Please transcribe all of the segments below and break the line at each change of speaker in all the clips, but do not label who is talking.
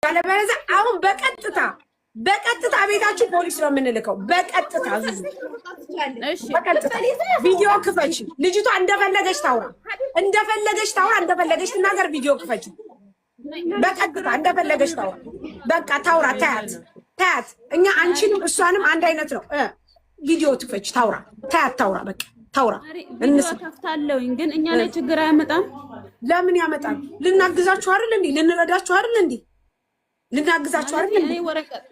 ያለበለዚያ አሁን በቀጥታ ቤታችሁ ፖሊስ ነው የምንልከው። በቀጥታ ዙዙ ቪዲዮ ክፈች። ልጅቷ እንደፈለገች ታውራ፣ እንደፈለገች ትናገር። ቪዲዮ ክፈች። በቀጥታ እንደፈለገች ታውራ። በቃ ታውራ። ታያት። እኛ አንቺንም እሷንም አንድ አይነት ነው። ቪዲዮ ትክፈች። ታውራ። ታውራ። በቃ ታውራ።
ከፍታለሁኝ ግን እኛ ላይ ችግር አያመጣም።
ለምን ያመጣል? ልናግዛችሁ አይደል እንዴ? ልንረዳችሁ አይደል እንዴ? ልናግዛችሁ አይደል እንዴ?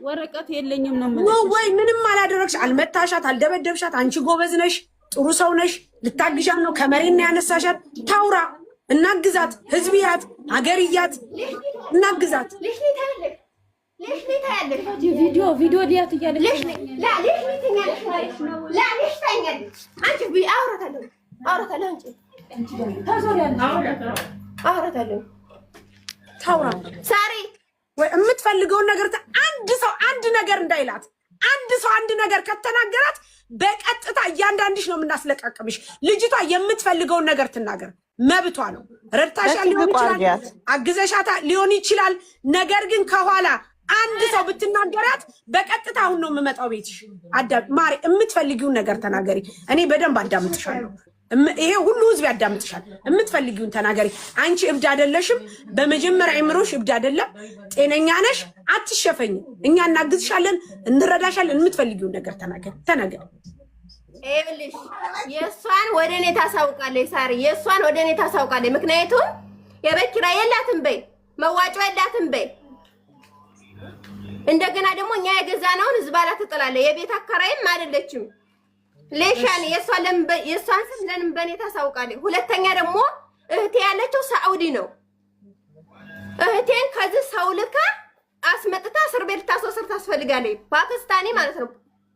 ወረቀት የለኝም ነው
ወይ? ምንም አላደረግሽ፣ አልመታሻት፣ አልደበደብሻት። አንቺ ጎበዝ ነሽ፣ ጥሩ ሰው ነሽ። ልታግዣት ነው ከመሬት ነው ያነሳሻት። ታውራ። እናግዛት። ህዝብያት፣ ሀገርያት፣ እናግዛት።
ليش ليه تعالي
فيديو ديات يالك
ليش لا ليش ليه تعالي لا ليش تعالي انت بي اورت له انت اورت له
ታውራ
ሳሪ
ወይ የምትፈልገውን ነገር አንድ ነገር እንዳይላት አንድ ነገር ከተናገራት በቀጥታ እያንዳንድሽ ነው የምናስለቃቀምሽ። ልጅቷ የምትፈልገውን ነገር ትናገር፣ መብቷ ነው። ረድታሻል ሊሆን ይችላል፣ አግዘሻታ ሊሆን ይችላል። ነገር ግን ከኋላ አንድ ሰው ብትናገራት በቀጥታ አሁን ነው የምመጣው ቤትሽ። ማሪ የምትፈልጊውን ነገር ተናገሪ። እኔ በደንብ አዳምጥሻለሁ። ይሄ ሁሉ ህዝብ ያዳምጥሻል። የምትፈልጊውን ተናገሪ። አንቺ እብድ አይደለሽም። በመጀመሪያ አይምሮሽ እብድ አይደለም፣ ጤነኛ ነሽ። አትሸፈኝ። እኛ እናግዝሻለን፣ እንረዳሻለን። የምትፈልጊውን ነገር ተናገሪ።
ይኸውልሽ የእሷን ወደ እኔ ታሳውቃለች ሳሪ፣ የእሷን ወደ እኔ ታሳውቃለች። ምክንያቱም የቤት ኪራይ የላትም በይ፣ መዋጮ የላትም በይ። እንደገና ደግሞ እኛ የገዛነውን ህዝብ አላ ትጥላለች። የቤት አከራይም አይደለችም። ሌሻን የእሷን ስም ለምን በእኔ ታሳውቃለች? ሁለተኛ ደግሞ እህቴ ያለችው ሳዑዲ ነው። እህቴን ከዚህ ሰው ልካ አስመጥታ እስር ቤት ልታስወስድ ታስፈልጋለች። ፓኪስታኒ ማለት ነው።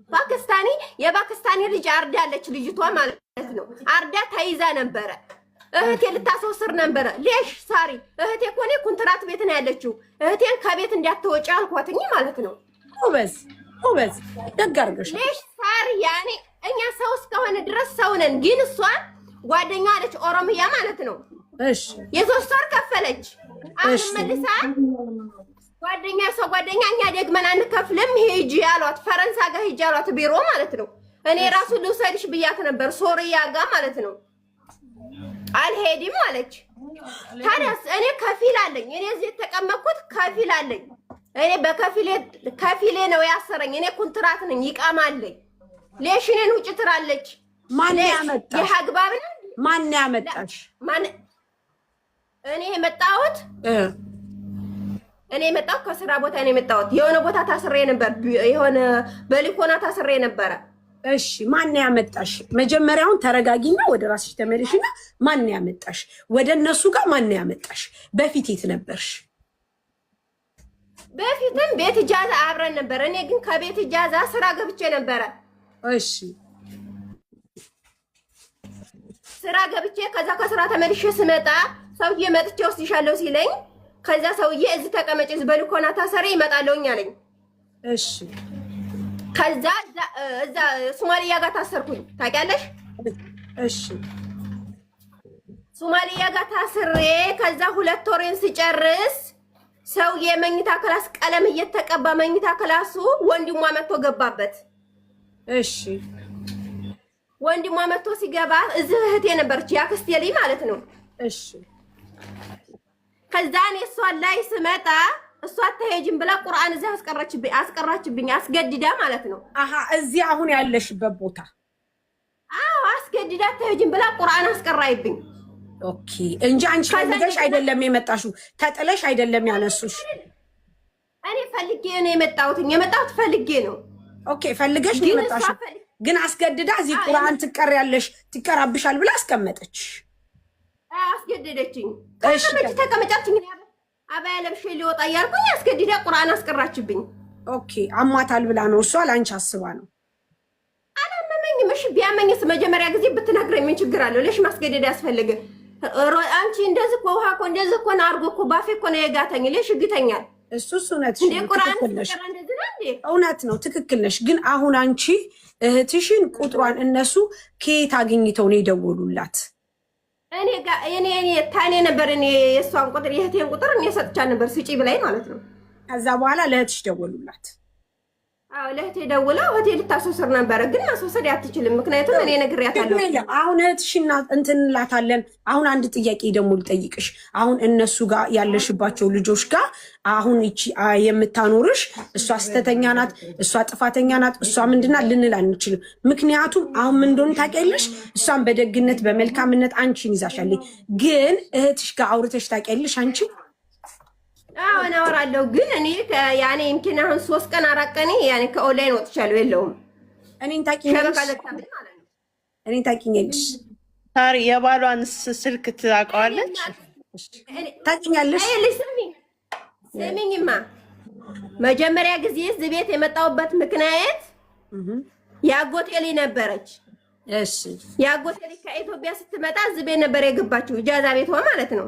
ፓኪስታኒ የፓኪስታኒ ልጅ አርዳለች ልጅቷ ማለት ነው። አርዳ ተይዛ ነበረ። እህቴ ልታስወስድ ነበረ። ሌሽ ሳሪ እህቴ እኮ እኔ ኮንትራት ቤት ነው ያለችው። እህቴን ከቤት እንዳትወጪ አልኳትኝ ማለት ነው።
ኦበዝ ደግ አድርገሽ
ሌሽ ሳሪ ያኔ እኛ ሰው እስከሆነ ድረስ ሰው ነን። ግን እሷ ጓደኛዋ አለች ኦሮሚያ ማለት ነው።
እሺ
የሶስት ወር ከፈለች። አሁን መልሳ ጓደኛ እኛ ደግመን አንከፍልም ሂጂ አሏት። ፈረንሳ ጋር ሂጂ አሏት ቢሮ ማለት ነው። እኔ ራሱ ልውሰድሽ ብያት ነበር ሶሪያ ጋር ማለት ነው። አልሄድም አለች። ታዲያስ እኔ ከፊል አለኝ። እኔ እዚህ የተቀመጥኩት ከፊል አለኝ። እኔ ከፊሌ ነው ያሰረኝ። እኔ ኮንትራት ነኝ፣ ይቃማለኝ። ሌሽኔን ውጭ ትራለች።
ማን ያመጣሽ?
የሀግባብ ነው።
ማን ያመጣሽ?
እኔ የመጣሁት ከስራ ቦታ ነው የመጣሁት። የሆነ ቦታ ታስሬ ነበር፣ የሆነ በሊኮና ታስሬ ነበረ።
እሺ ማን ያመጣሽ? መጀመሪያውን ተረጋጊና ወደ ራስሽ ተመለሽና ማን ያመጣሽ? ወደ እነሱ ጋር ማን ያመጣሽ? በፊት የት ነበርሽ?
በፊትም ቤት ኢጃዛ አብረን ነበር። እኔ ግን ከቤት ኢጃዛ ስራ ገብቼ ነበረ።
እሺ
ስራ ገብቼ ከዛ ከስራ ተመልሼ ስመጣ ሰውዬ መጥቼ ወስድሻለሁ ሲለኝ ከዛ ሰውዬ እዚህ ተቀመጭ እዚህ በልኮና ታሰሪ ይመጣለውኝ አለኝ።
እሺ
ከዛ እዛ ሶማሊያ ጋር ታሰርኩኝ ታውቂያለሽ?
እሺ
ሶማሊያ ጋር ታስሬ ከዛ 2 ወሬን ሲጨርስ ሰውዬ መኝታ ክላስ ቀለም እየተቀባ መኝታ ክላሱ ወንድሟ መጥቶ ገባበት።
እሺ
ወንድሟ መጥቶ ሲገባ እዚህ እህቴ ነበረች ያክስቴ ልጅ ማለት ነው።
እሺ
ከዛ እኔ እሷን ላይ ስመጣ እሷ አትሄጂም ብላ ቁርአን እዚህ አስቀራችብኝ አስገድዳ ማለት ነው።
አሃ እዚህ አሁን ያለሽበት ቦታ?
አዎ አስገድዳ አትሄጂም ብላ ቁርአን አስቀራይብኝ።
ኦኬ እንጂ አንቺ ፈልገሽ አይደለም የመጣሽው፣ ተጥለሽ አይደለም ያነሱሽ።
እኔ ፈልጌ ነው የመጣሁት ፈልጌ ነው።
ኦኬ ፈልገሽ ነው የመጣሽው፣ ግን አስገድዳ እዚህ ቁርአን ትቀሪያለሽ ትቀራብሻል ብላ አስቀመጠች።
አስገደደችኝ። ተቀመጫችኝ አባያ ለብሼ ሊወጣ እያልኩኝ አስገድዳ ቁርአን አስቀራችብኝ።
ኦኬ አሟታል ብላ ነው እሷ ላንቺ አስባ ነው።
አላመመኝም። እሺ ቢያመኝስ መጀመሪያ ጊዜ ብትነግረኝ ምን ችግር አለው? ለሽ ማስገደድ ያስፈልግ? አንቺ እንደዚህ እኮ ውሃ እኮ እንደዚህ እኮ አርጎ እኮ ባፌ እኮ ነው የጋተኝ። ለሽ ይግተኛል።
እሱስ እውነትሽ ነው። እውነት ነው፣ ትክክል ነሽ። ግን አሁን አንቺ እህትሽን ቁጥሯን እነሱ ከየት አግኝተው ነው የደወሉላት? እኔ
ታኔ ነበር። እኔ የእሷን ቁጥር የእህቴን ቁጥር እኔ ሰጥቻት ነበር ስጪ ብላኝ ማለት ነው።
ከዛ በኋላ ለእህትሽ ደወሉላት?
አዎ ለእህቴ ደውላ እህቴ ልታስወስድ ነበረ፣ ግን ማስወሰድ አትችልም። ምክንያቱም እኔ ነግሬያታለሁ።
አሁን እህትሽን እንትን እንላታለን። አሁን አንድ ጥያቄ ደግሞ ልጠይቅሽ። አሁን እነሱ ጋር ያለሽባቸው ልጆች ጋር አሁን እቺ የምታኖርሽ እሷ ስተተኛ ናት፣ እሷ ጥፋተኛ ናት፣ እሷ ምንድናት ልንል አንችልም። ምክንያቱም አሁን ምን እንደሆነ ታውቂያለሽ። እሷን በደግነት በመልካምነት አንቺን ይዛሻለች። ግን እህትሽ ጋር አውርተሽ ታውቂያለሽ አንቺ?
አዎ አወራለሁ፣ ግን እኔ ያኔ እንኪና አሁን 3 ቀን 4 ቀን ያኔ ከኦንላይን ወጥቻለሁ። የለውም
እኔን ታውቂኛለሽ? እኔን ታውቂኛለሽ?
ታሪ የባሏን ስልክ ታውቀዋለች?
ታውቂኛለሽ?
ስሚኝማ መጀመሪያ ጊዜ እዚህ ቤት የመጣሁበት ምክንያት ያጎቴ ልጅ ነበረች።
እሺ
ያጎቴ ልጅ ከኢትዮጵያ ስትመጣ እዚህ ቤት ነበር የገባችው፣ ኢጃዛ ቤቷ ማለት ነው።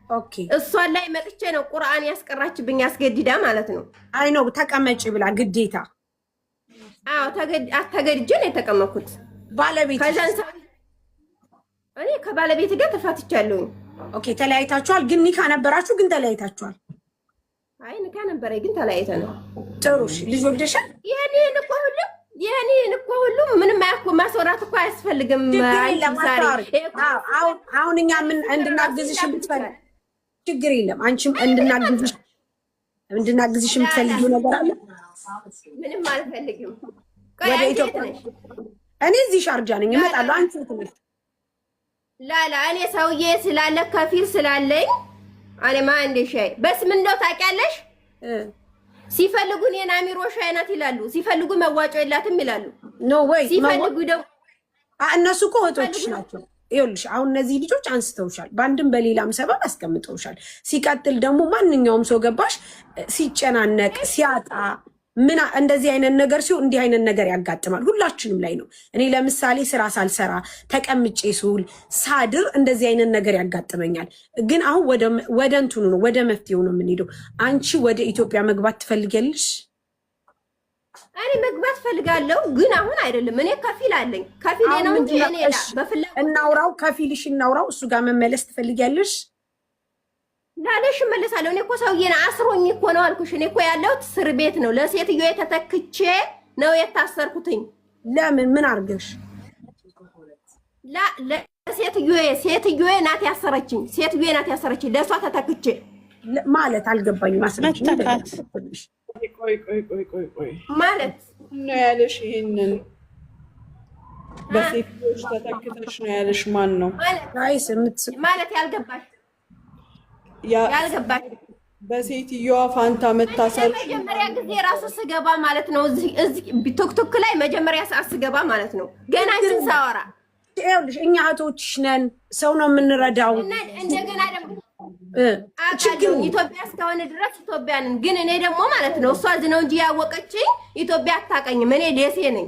ኦኬ
እሷን ላይ መጥቼ ነው ቁርአን ያስቀራችብኝ አስገድዳ ማለት ነው።
አይ ነው ተቀመጪ ብላ ግዴታ።
አዎ ተገድጄ ነው የተቀመጥኩት።
ባለቤት
እኔ ከባለቤት ጋር ተፋትቻለሁ።
ኦኬ ተለያይታችኋል? ግን ኒካ ነበራችሁ ግን ተለያይታችኋል?
አይ ኒካ ነበረ ግን ተለያይተናል።
ጥሩ እሺ። ልጅ ወልደሻል?
ይሄን እኮ ሁሉ ምንም ማስወራት እኮ አያስፈልግም።
አሁን እኛ ምን እንድናግዝሽ የምትፈልጊው ችግር የለም። አንቺም እንድናግዝሽ የምትፈልጊው ነገር አለ?
ምንም አልፈልግም።
ወደ ኢትዮጵያ እኔ እዚህ ሻርጃ ነኝ፣ እመጣለሁ። አንቺ ትንሽ
ላላ እኔ ሰውዬ ስላለ ከፊል ስላለኝ እኔ ማን እንደሻይ በስ ምን ነው ታውቂያለሽ? ሲፈልጉ እኔን አሚሮ ሻይ ናት ይላሉ፣ ሲፈልጉ መዋጮ የላትም ይላሉ።
ኖ ወይ
ሲፈልጉ ደግሞ
እነሱ እኮ እህቶችሽ ናቸው። ይኸውልሽ አሁን እነዚህ ልጆች አንስተውሻል፣ በአንድም በሌላም ሰበብ አስቀምጠውሻል። ሲቀጥል ደግሞ ማንኛውም ሰው ገባሽ ሲጨናነቅ ሲያጣ ምን እንደዚህ አይነት ነገር ሲሆን እንዲህ አይነት ነገር ያጋጥማል። ሁላችንም ላይ ነው። እኔ ለምሳሌ ስራ ሳልሰራ ተቀምጬ ስውል ሳድር እንደዚህ አይነት ነገር ያጋጥመኛል። ግን አሁን ወደ እንትኑ ነው ወደ መፍትሄው ነው የምንሄደው። አንቺ ወደ ኢትዮጵያ መግባት ትፈልጊያለሽ?
እኔ መግባት ፈልጋለሁ፣ ግን አሁን አይደለም። እኔ ከፊል አለኝ፣ ከፊል ነው እንጂ እኔ በፍላጎት
እናውራው፣ ከፊልሽ እናውራው። እሱ ጋር መመለስ ትፈልጊያለሽ?
ላለሽ መለሳለሁ። እኔ እኮ ሰውዬን አስሮኝ እኮ ነው አልኩሽ። እኔ እኮ ያለሁት እስር ቤት ነው። ለሴትዮ የተተክቼ ነው የታሰርኩትኝ።
ለምን ምን አርገሽ?
ሴትዮ ናት ያሰረችኝ። ሴትዮ ናት ያሰረችኝ። ለሷ ተተክቼ
ማለት አልገባኝም። ማስረጃ
ቆይ
ማለት
ነው ያለሽ? ይሄንን በሴትዮች ተተክተሽ ነው ያለሽ? ማን ነው
ማለት ያልገባሽ?
በሴትዮዋ ፋንታ መታሰር
መጀመሪያ ጊዜ ራሱ ስገባ ማለት ነው። እዚህ ቲክቶክ ላይ መጀመሪያ ሰዓት ስገባ ማለት ነው። ገና እንትን ሳወራ
ይኸውልሽ እኛ እህቶችሽ ነን፣ ሰው ነው የምንረዳው።
እንደገና ደግሞ ኢትዮጵያ እስከሆነ ድረስ ኢትዮጵያንን ግን እኔ ደግሞ ማለት ነው እሷ እዚህ ነው እንጂ ያወቀችኝ ኢትዮጵያ አታውቀኝም። እኔ ደሴ ነኝ።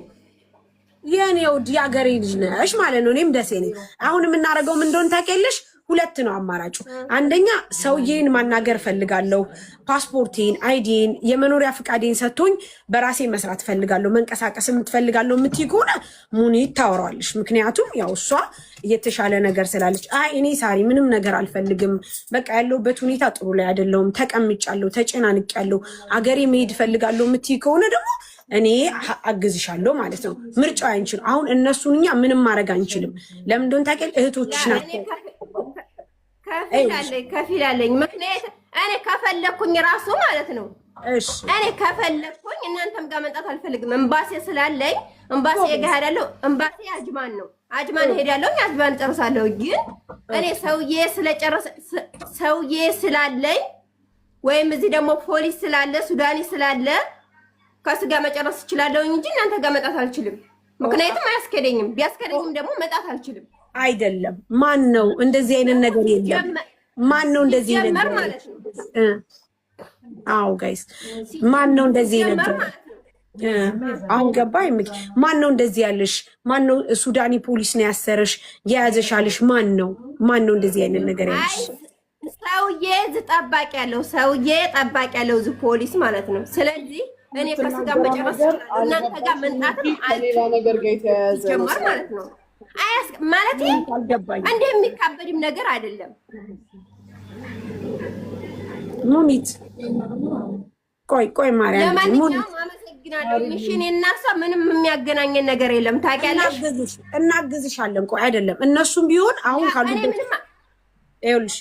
የኔ ውድ የአገሬ ልጅ ነሽ ማለት ነው። እኔም ደሴ ነኝ። አሁን የምናደርገው ምን እንደሆነ ታውቂያለሽ? ሁለት ነው አማራጩ። አንደኛ ሰውዬን ማናገር ፈልጋለሁ፣ ፓስፖርቴን፣ አይዲን፣ የመኖሪያ ፍቃዴን ሰጥቶኝ በራሴ መስራት ፈልጋለሁ፣ መንቀሳቀስ የምትፈልጋለሁ የምትይ ከሆነ ሙኒት ታወራዋለሽ። ምክንያቱም ያው እሷ የተሻለ ነገር ስላለች። አይ እኔ ሳሪ ምንም ነገር አልፈልግም፣ በቃ ያለሁበት ሁኔታ ጥሩ ላይ አይደለሁም፣ ተቀምጫለሁ፣ ተጨናንቄያለሁ፣ አገሬ መሄድ ፈልጋለሁ የምትይ ከሆነ ደግሞ እኔ አግዝሻለሁ ማለት ነው። ምርጫው አንቺን። አሁን እነሱን እኛ ምንም ማድረግ አንችልም። ለምን እንደሆነ ታውቂያለሽ? እህቶችሽ ናቸው።
ከፊል አለኝ። ምክንያት እኔ ከፈለኩኝ ራሱ ማለት ነው። እኔ ከፈለኩኝ እናንተም ጋር መምጣት አልፈልግም። እምባሴ ስላለኝ እምባሴ እሄዳለሁ። እምባሴ አጅማን ነው። አጅማን እሄዳለሁ፣ አጅማን ጨርሳለሁ። ግን እኔ ሰውዬ ስላለኝ ወይም እዚህ ደግሞ ፖሊስ ስላለ ሱዳኒ ስላለ ከሱ ጋር መጨረስ እችላለሁ እንጂ እናንተ ጋር መጣት አልችልም። ምክንያቱም አያስከደኝም። ቢያስከደኝም ደግሞ መጣት አልችልም።
አይደለም ማን ነው እንደዚህ አይነት ነገር የለም። ማን ነው እንደዚህ አይነት ነገር
ማለት ነው?
አዎ ጋይስ ማን ነው እንደዚህ አይነት ነገር? አሁን ገባኝ። ማን ነው እንደዚህ ያለሽ? ማን ነው ሱዳኒ ፖሊስ ነው ያሰረሽ የያዘሻልሽ? ማን ነው እንደዚህ አይነት ነገር ያለሽ?
ሰውዬ ጠባቂ ያለው እዚህ ፖሊስ ማለት ነው። ስለዚህ እኔ ከሱ ጋር መጨረስ እናንተ ጋር መንጣትም
ሌላ ነገር ጋር የተያያዘ
ማለት ነው። ማለት እንደ የሚካበድም ነገር አይደለም።
ሙኒት ቆይ ማርያም
ለማንኛውም አመሰግናለሁ። እሺ እና እሷ ምንም የሚያገናኘን ነገር የለም ታውቂያለሽ።
እናግዝሻለን። ቆይ አይደለም እነሱም ቢሆን አሁን ካሉበት ይኸውልሽ